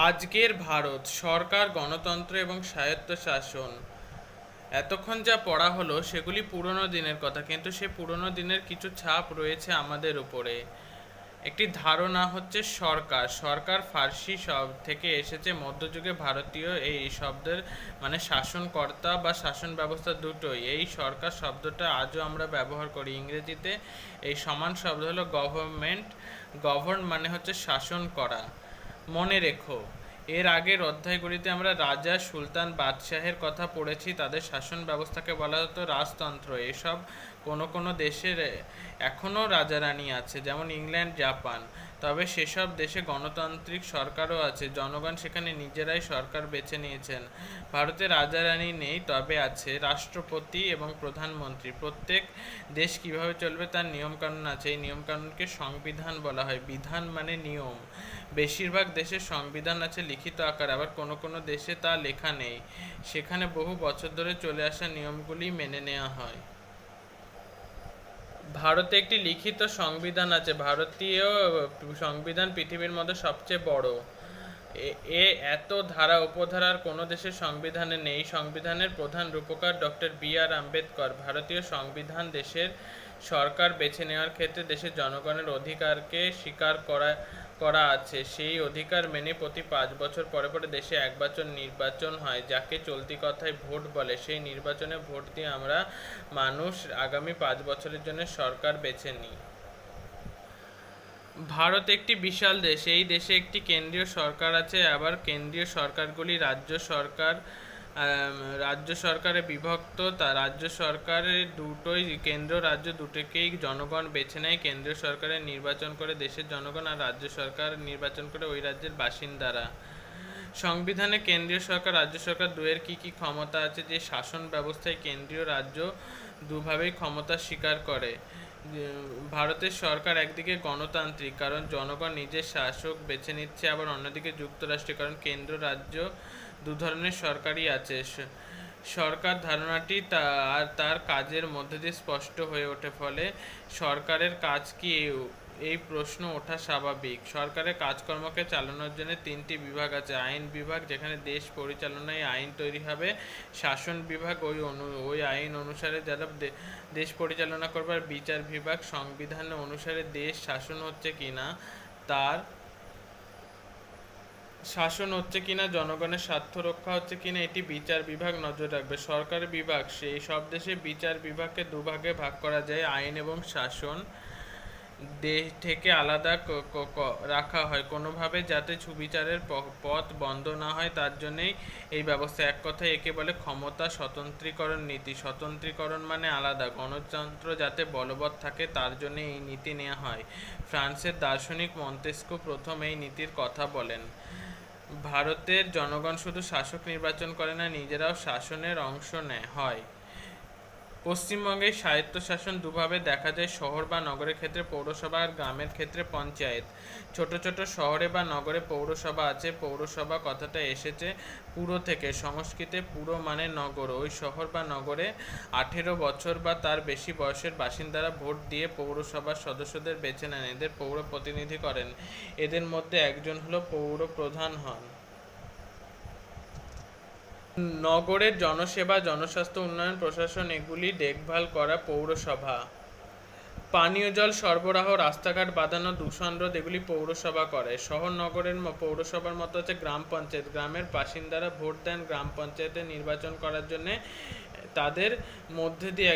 আজকের ভারত সরকার, গণতন্ত্র এবং স্বায়ত্তশাসন। এতক্ষণ যা পড়া হলো সেগুলি পুরনো দিনের কথা, কিন্তু সে পুরনো দিনের কিছু ছাপ রয়েছে আমাদের উপরে। একটি ধারণা হচ্ছে সরকার। সরকার ফার্সি শব্দ থেকে এসেছে। মধ্যযুগে ভারতীয় এই শব্দের মানে শাসনকর্তা বা শাসন ব্যবস্থা দুটোই। এই সরকার শব্দটা আজও আমরা ব্যবহার করি। ইংরেজিতে এই সমান শব্দ হলো গভর্নমেন্ট। গভর্ন মানে হচ্ছে শাসন করা। মনে রেখো, এর আগের অধ্যায়গুলিতে আমরা রাজা, সুলতান, বাদশাহের কথা পড়েছি। তাদের শাসন ব্যবস্থাকে বলা হতো রাজতন্ত্র। এসব কোনো কোনো দেশের এখনও রাজা রানী আছে, যেমন ইংল্যান্ড, জাপান। তবে সেসব দেশে গণতান্ত্রিক সরকারও আছে। জনগণ সেখানে নিজেরাই সরকার বেছে নিয়েছেন। ভারতে রাজা রানী নেই, তবে আছে রাষ্ট্রপতি এবং প্রধানমন্ত্রী। প্রত্যেক দেশ কিভাবে চলবে তার নিয়মকানুন আছে। এই নিয়মকানুনকে সংবিধান বলা হয়। বিধান মানে নিয়ম। বেশিরভাগ দেশের সংবিধান আছে লিখিত আকারে, আবার কোনো কোনো দেশে তা লেখা নেই। সেখানে বহু বছর ধরে চলে আসা নিয়মগুলি মেনে নেওয়া হয়। ভারতে একটি লিখিত সংবিধান আছে। ভারতীয় সংবিধান পৃথিবীর মধ্যে সবচেয়ে বড়। এ এত ধারা উপধারার কোনো দেশের সংবিধানে নেই। সংবিধানের প্রধান রূপকার ডক্টর বি.আর. আম্বেদকর। ভারতীয় সংবিধান দেশের সরকার বেছে নেওয়ার ক্ষেত্রে দেশের জনগণের অধিকারকে স্বীকার করা আছে। সেই অধিকার মেনে প্রতি 5 বছর পরে পরে দেশে একবার নির্বাচন হয়, যাকে চলতি কথায় ভোট বলে। সেই নির্বাচনে ভোট দিয়ে আমরা মানুষ আগামী 5 বছরের জন্য সরকার বেছে নিই। ভারত একটি বিশাল দেশ। এই দেশে একটি কেন্দ্রীয় সরকার আছে, আবার কেন্দ্রীয় সরকারগুলি রাজ্য সরকারে বিভক্ত। তা রাজ্য সরকারের দুটোই, কেন্দ্র রাজ্য দুটোকেই জনগণ বেছে নেয়। কেন্দ্রীয় সরকারের নির্বাচন করে দেশের জনগণ, আর রাজ্য সরকার নির্বাচন করে ওই রাজ্যের বাসিন্দারা। সংবিধানে কেন্দ্রীয় সরকার, রাজ্য সরকার দুয়ের কি কি ক্ষমতা আছে? যে শাসন ব্যবস্থায় কেন্দ্রীয় রাজ্য দুভাবেই ক্ষমতা স্বীকার করে। ভারতের সরকার একদিকে গণতান্ত্রিক, কারণ জনগণ নিজের শাসক বেছে নিচ্ছে, আবার অন্যদিকে যুক্তরাষ্ট্রীয়, কারণ কেন্দ্র রাজ্য দু ধরনের সরকারই আছে। সরকার ধারণাটি তার কাজের মধ্যে দিয়ে স্পষ্ট হয়ে ওঠে। ফলে সরকারের কাজ কি, এই প্রশ্ন ওঠা স্বাভাবিক। সরকারের কাজকর্মকে চালানোর জন্য 3টি বিভাগ আছে। আইন বিভাগ, যেখানে দেশ পরিচালনায় আইন তৈরি হবে। শাসন বিভাগ, ওই আইন অনুসারে যারা দেশ পরিচালনা করবে। আর বিচার বিভাগ, সংবিধান অনুসারে দেশ শাসন হচ্ছে কিনা, জনগণের স্বার্থ রক্ষা হচ্ছে কিনা, এটি বিচার বিভাগ নজর রাখবে। সরকার বিভাগ, সেই সব দেশে বিচার বিভাগকে দুভাগে ভাগ করা যায়। আইন এবং শাসন দেশ থেকে আলাদা রাখা হয়, কোনোভাবে যাতে সুবিচারের পথ বন্ধ না হয়, তার জন্যেই এই ব্যবস্থা। এক কথায় একে বলে ক্ষমতা স্বতন্ত্রীকরণ নীতি। স্বতন্ত্রীকরণ মানে আলাদা। গণতন্ত্র যাতে বলবৎ থাকে, তার জন্য এই নীতি নেওয়া হয়। ফ্রান্সের দার্শনিক মন্তেস্কু প্রথম এই নীতির কথা বলেন। ভারতের জনগণ শুধু শাসক নির্বাচন করে না, নিজেরাও শাসনের অংশ হয়। পশ্চিমবঙ্গে স্বায়ত্তশাসন দুভাবে দেখা যায়। শহর বা নগরের ক্ষেত্রে পৌরসভা, আর গ্রামের ক্ষেত্রে পঞ্চায়েত। ছোট ছোট শহরে বা নগরে পৌরসভা আছে। পৌরসভা কথাটা এসেছে পুর থেকে। সংস্কৃতে পুর মানে নগর। ওই শহর বা নগরে 18 বছর বা তার বেশি বয়সের বাসিন্দারা ভোট দিয়ে পৌরসভার সদস্যদের বেছে নেন। এদের পৌর প্রতিনিধি করেন। এদের মধ্যে একজন হলো পৌর প্রধান হন। নগরের জনসেবা, জনস্বাস্থ্য, উন্নয়ন, প্রশাসন এগুলি দেখভাল করা পৌরসভা। পানীয় জল সরবরাহ, রাস্তাঘাট বাঁধানো, দূষণ রোধ এগুলি পৌরসভা করে। শহর নগরের পৌরসভার মতো হচ্ছে গ্রাম পঞ্চায়েত। গ্রামের বাসিন্দারা ভোট দেন গ্রাম পঞ্চায়েতে নির্বাচন করার জন্যে। তাদের মধ্যে দিয়ে